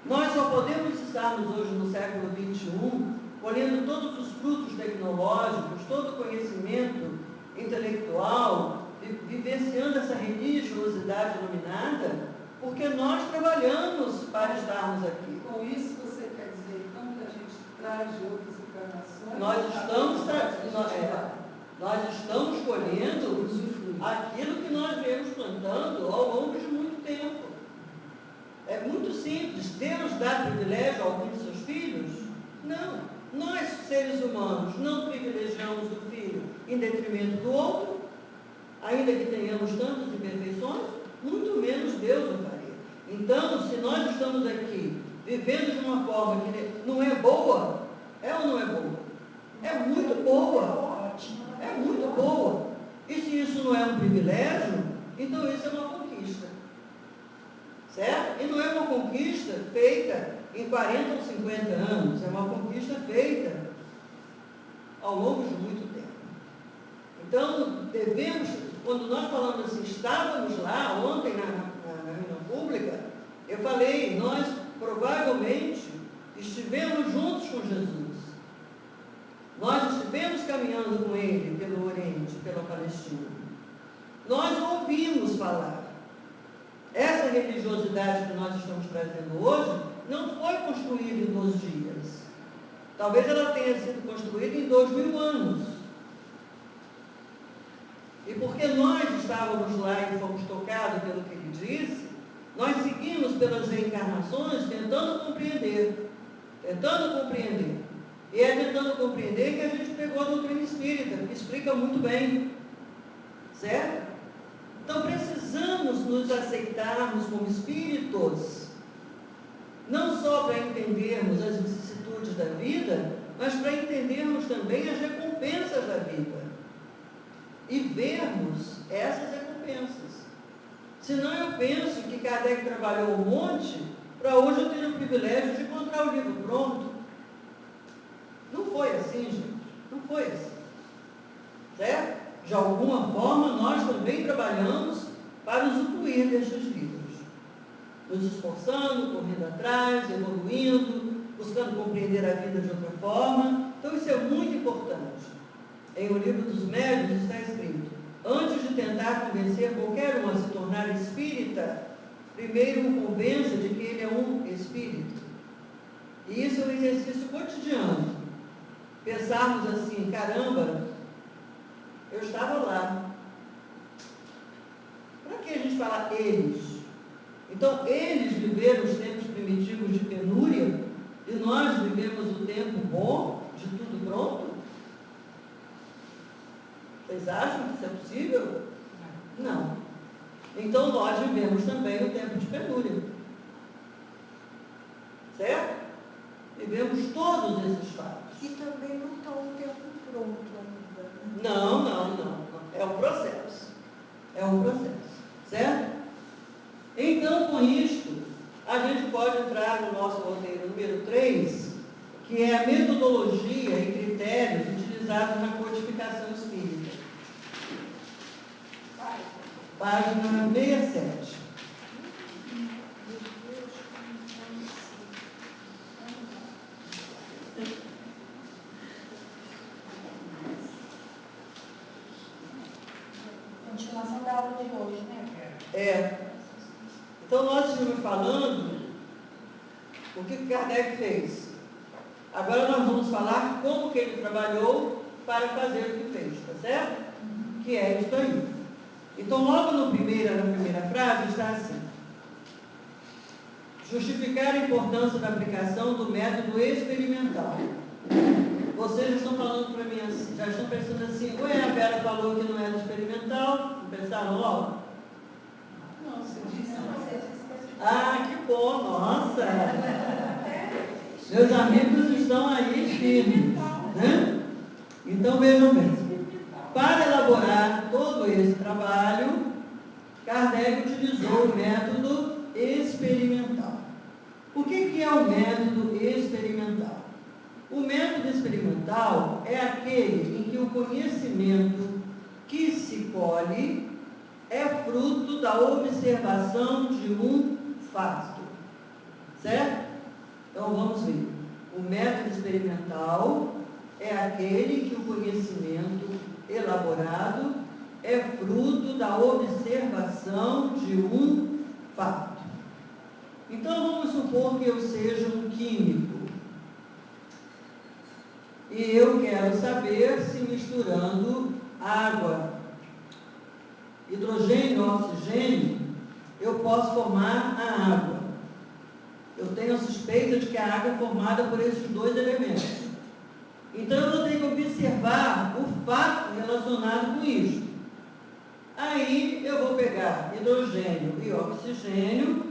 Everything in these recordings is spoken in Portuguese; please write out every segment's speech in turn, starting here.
Nós só podemos estarmos hoje no século XXI colhendo todos os frutos tecnológicos, todo o conhecimento intelectual, vivenciando essa religiosidade iluminada, porque nós trabalhamos para estarmos aqui. Com isso você quer dizer, então, que a gente traz de outras encarnações? Nós estamos colhendo aquilo que nós viemos plantando ao longo de muito tempo. É muito simples. Deus dá privilégio a algum de seus filhos? Não. Nós, seres humanos, não privilegiamos o filho em detrimento do outro, ainda que tenhamos tantas imperfeições, muito menos Deus o faria. Então, se nós estamos aqui vivendo de uma forma que não é boa, é ou não é boa? É muito boa. É muito boa. E se isso não é um privilégio, então isso é uma conquista. Certo? E não é uma conquista feita em 40 ou 50 anos, é uma conquista feita ao longo de muito tempo. Então, devemos, quando nós falamos assim, estávamos lá ontem na reunião pública, eu falei, nós provavelmente estivemos juntos com Jesus. Nós estivemos caminhando com Ele pelo Oriente, pela Palestina. Nós ouvimos falar. Essa religiosidade que nós estamos trazendo hoje não foi construída em 2 dias. Talvez ela tenha sido construída em 2000 anos. E porque nós estávamos lá e fomos tocados pelo que ele disse, nós seguimos pelas reencarnações tentando compreender. E é tentando compreender que a gente pegou a doutrina espírita, que explica muito bem. Certo? Então precisamos nos aceitarmos como espíritos, não só para entendermos as vicissitudes da vida, mas para entendermos também as recompensas da vida e vermos essas recompensas. Senão eu penso que Kardec trabalhou um monte para hoje eu ter o privilégio de encontrar o livro pronto. Não foi assim, gente. Não foi assim. Certo? De alguma forma, nós também trabalhamos para usufruir destes livros. Nos esforçando, correndo atrás, evoluindo, buscando compreender a vida de outra forma. Então, isso é muito importante. Em O Livro dos Médiuns está escrito: antes de tentar convencer qualquer um a se tornar espírita, primeiro o convença de que ele é um espírito. E isso é um exercício cotidiano. Pensarmos assim, caramba, eu estava lá. Para que a gente fala eles? Então, eles viveram os tempos primitivos de penúria e nós vivemos o tempo bom, de tudo pronto? Vocês acham que isso é possível? Não. Então, nós vivemos também o tempo de penúria. Certo? Vivemos todos esses fatos. E também não está o tempo pronto ainda, né? Não. É um processo. Certo? Então, com isto, a gente pode entrar no nosso roteiro número 3, que é a metodologia e critérios utilizados na codificação espírita. Página 67. Continuação da aula de hoje, né? Então, nós estamos falando o que Kardec fez. Agora nós vamos falar como que ele trabalhou para fazer o que fez, tá certo? Que é isso aí. Então, logo na primeira frase está assim: justificar a importância da aplicação do método experimental. Vocês já estão falando para mim assim, já estão pensando assim, ué, a Vera falou que não era experimental, não pensaram logo? Não, você disse. Ah, que bom, nossa! Meus amigos estão aí firmes, né? Então vejam bem, para elaborar todo esse trabalho, Kardec utilizou o método experimental. O que é o método experimental? O método experimental é aquele em que o conhecimento que se colhe é fruto da observação de um fato. Certo? Então, vamos ver. O método experimental é aquele que o conhecimento elaborado é fruto da observação de um fato. Então, vamos supor que eu seja um químico e eu quero saber se misturando água, hidrogênio e oxigênio, eu posso formar a água. Eu tenho a suspeita de que a água é formada por esses dois elementos. Então, eu vou ter que observar o fato relacionado com isso. Aí, eu vou pegar hidrogênio e oxigênio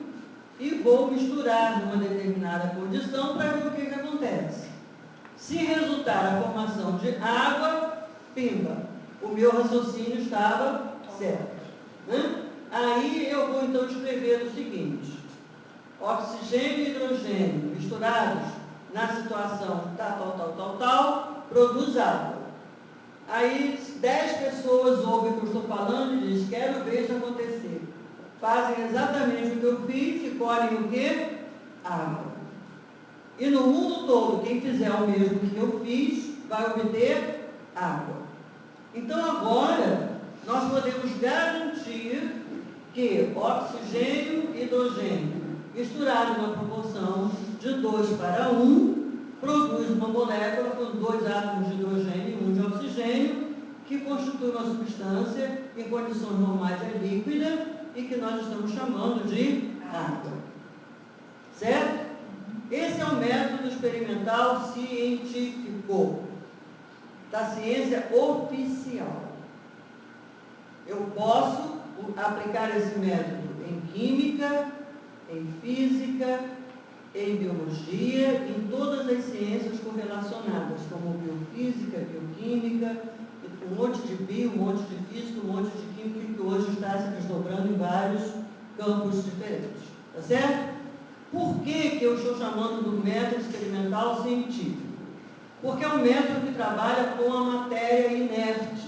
e vou misturar numa determinada condição para ver o que acontece. Se resultar a formação de água, pimba, o meu raciocínio estava certo. Né? Aí, eu vou então escrever o seguinte: oxigênio e hidrogênio misturados na situação tal, produz água. Aí 10 pessoas ouvem o que eu estou falando e dizem, quero ver isso acontecer. Fazem exatamente o que eu fiz e colhem o quê? Água. E no mundo todo, quem fizer o mesmo que eu fiz, vai obter água. Então agora, nós podemos garantir que oxigênio e hidrogênio misturado na proporção de 2 para 1, produz uma molécula com 2 átomos de hidrogênio e 1 de oxigênio, que constitui uma substância que em condições normais é líquida e que nós estamos chamando de água. Certo? Esse é o método experimental científico, da ciência oficial. Eu posso aplicar esse método em química, em física, em biologia, em todas as ciências correlacionadas, como biofísica, bioquímica, um monte de bio, um monte de física, um monte de química, que hoje está se desdobrando em vários campos diferentes. Tá certo? Por que eu estou chamando do método experimental científico? Porque é um método que trabalha com a matéria inerte,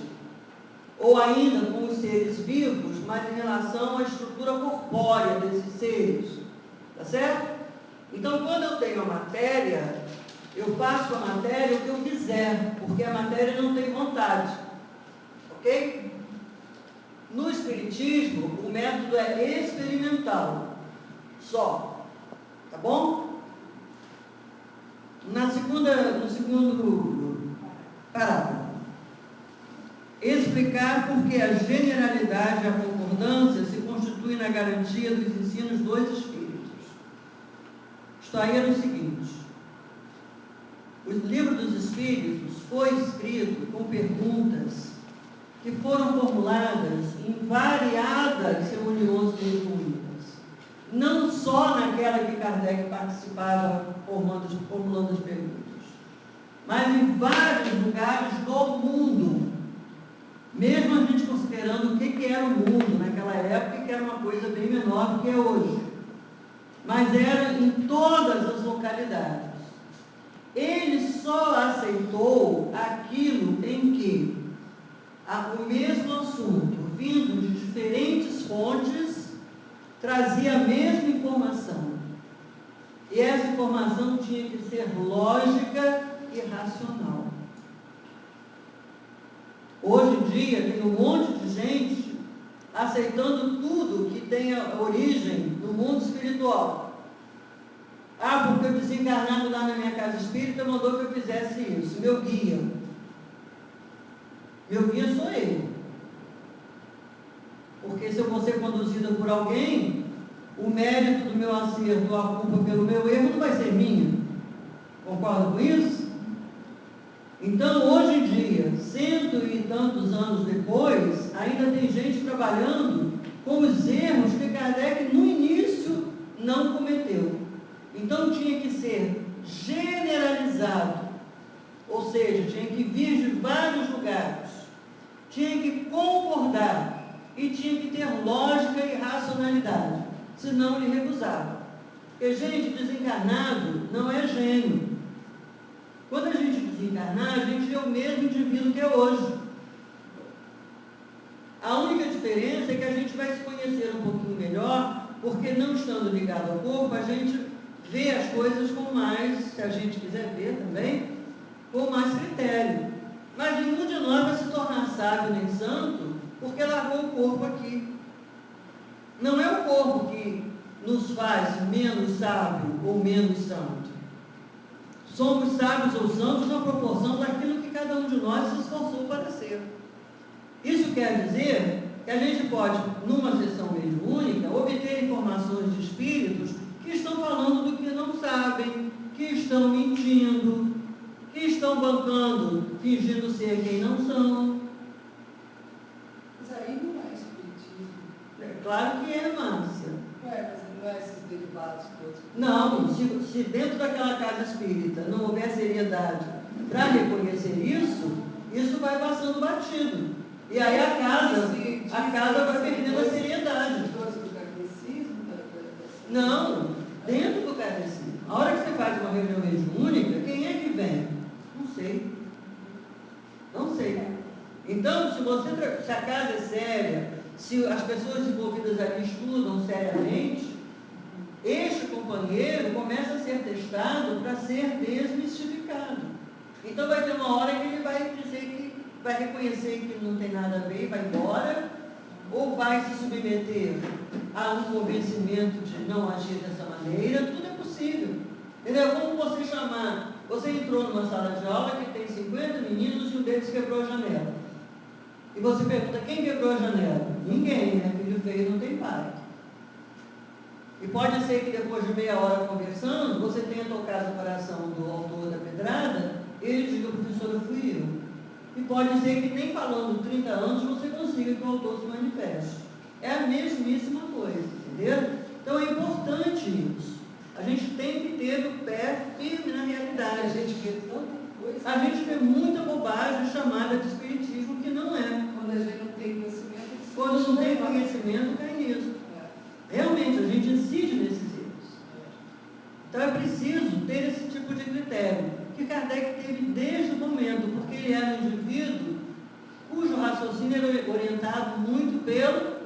ou ainda com os seres vivos, mas em relação à estrutura corpórea desses seres. Tá certo? Então, quando eu tenho a matéria, eu faço com a matéria o que eu quiser, porque a matéria não tem vontade. Ok? No Espiritismo, o método é experimental, só. Tá bom? No segundo parágrafo. Explicar por que a generalidade e a concordância se constituem na garantia dos ensinos dos Espíritos. Isto aí era o seguinte: o livro dos Espíritos foi escrito com perguntas que foram formuladas em variadas reuniões mediúnicas, não só naquela que Kardec participava formulando as perguntas, mas em vários lugares do mundo, mesmo a gente considerando o que era o mundo naquela época, que era uma coisa bem menor do que é hoje, mas era em todas as localidades. Ele só aceitou aquilo em que o mesmo assunto, vindo de diferentes fontes, trazia a mesma informação. E essa informação tinha que ser lógica e racional. Hoje em dia, tem um monte de gente aceitando tudo que tenha origem no mundo espiritual. Porque o desencarnado lá na minha casa espírita mandou que eu fizesse isso. Meu guia sou eu. Porque se eu vou ser conduzida por alguém, o mérito do meu acerto ou a culpa pelo meu erro não vai ser minha. Concorda com isso? Então, hoje em dia, 100 e tantos anos depois, ainda tem gente trabalhando com os erros que Kardec no início não cometeu. Então, tinha que ser generalizado, ou seja, tinha que vir de vários lugares, tinha que concordar e tinha que ter lógica e racionalidade, senão ele recusava. Porque, gente, desencarnado não é gênio. Quando a gente desencarnar, a gente é o mesmo indivíduo que é hoje. A única diferença é que a gente vai se conhecer um pouquinho melhor, porque não estando ligado ao corpo, a gente vê as coisas com mais, se a gente quiser ver também, com mais critério. Mas nenhum de nós vai se tornar sábio nem santo porque largou o corpo aqui. Não é o corpo que nos faz menos sábio ou menos santo. Somos sábios ou santos na proporção daquilo que cada um de nós se esforçou para ser. Isso quer dizer que a gente pode, numa sessão mediúnica, obter informações de espíritos que estão falando do que não sabem, que estão mentindo, que estão bancando, fingindo ser quem não são. Mas aí não é espiritismo. É claro que é, Márcia. Ué, mas não é esses derivados todos. Não, se dentro daquela casa espírita não houver seriedade para reconhecer isso, isso vai passando batido. E aí a casa vai perdendo a seriedade. Do catecismo? Não, dentro do catecismo. A hora que você faz uma reunião mediúnica, quem é que vem? Não sei. Não sei. Então, se a casa é séria, se as pessoas envolvidas ali estudam seriamente, este companheiro começa a ser testado para ser desmistificado. Então vai ter uma hora que ele vai dizer que vai reconhecer que não tem nada a ver e vai embora, ou vai se submeter a um convencimento de não agir dessa maneira. Tudo é possível. Entendeu? Como você chamar, você entrou numa sala de aula que tem 50 meninos e um deles quebrou a janela. E você pergunta, quem quebrou a janela? Ninguém, né? Filho feio não tem pai. E pode ser que depois de meia hora conversando, você tenha tocado o coração do autor da pedrada, ele diga, professora, fui eu. E pode ser que nem falando 30 anos você consiga que o autor se manifeste. É a mesmíssima coisa, entendeu? Então é importante isso. A gente tem que ter o pé firme na realidade. A gente vê tanta coisa. A gente vê muita bobagem chamada de espiritismo que não é. Quando a gente não tem conhecimento. Quando não tem conhecimento, cai nisso. Realmente, a gente incide nesses erros. Então é preciso ter esse tipo de critério, que Kardec teve desde o momento, porque ele era um indivíduo cujo raciocínio era orientado muito pelo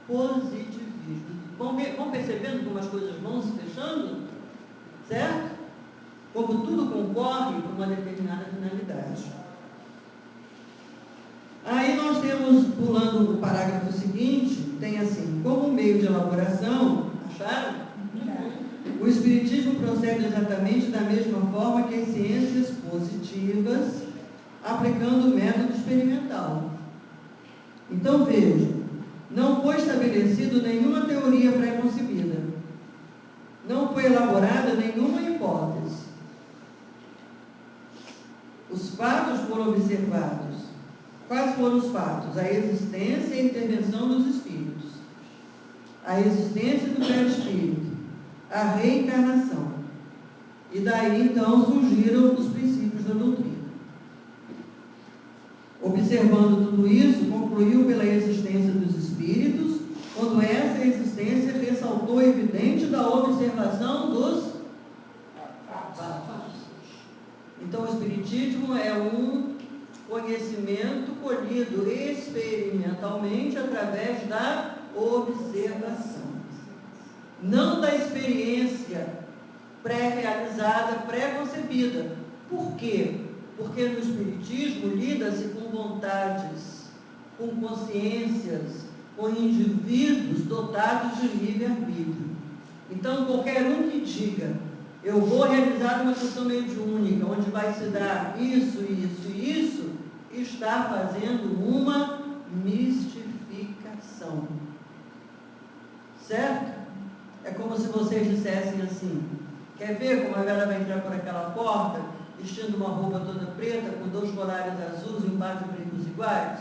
positivismo. Vão percebendo como as coisas vão se fechando? Certo? Como tudo concorre para uma determinada finalidade. Aí nós temos, pulando o parágrafo seguinte, tem assim, como meio de elaboração, acharam? O Espiritismo procede exatamente da mesma forma que as ciências positivas, aplicando o método experimental. Então vejam, não foi estabelecido nenhuma teoria pré-concebida, não foi elaborada nenhuma hipótese. Os fatos foram observados. Quais foram os fatos? A existência e a intervenção dos espíritos, a existência do perispírito, a reencarnação. E daí, então, surgiram os princípios da doutrina. Observando tudo isso, concluiu pela existência dos espíritos, quando essa existência ressaltou evidente da observação dos fatos. Então, o espiritismo é um conhecimento colhido experimentalmente através da observação, não da experiência pré-realizada, pré-concebida. Por quê? Porque no Espiritismo lida-se com vontades, com consciências, com indivíduos dotados de livre-arbítrio. Então, qualquer um que diga, eu vou realizar uma sessão mediúnica, onde vai se dar isso, isso e isso, está fazendo uma mistificação. Certo? É como se vocês dissessem assim, quer ver como ela vai entrar por aquela porta, vestindo uma roupa toda preta, com 2 colares azuis e um par de brincos iguais?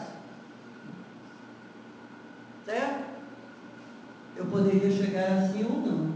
Certo? Eu poderia chegar assim ou não.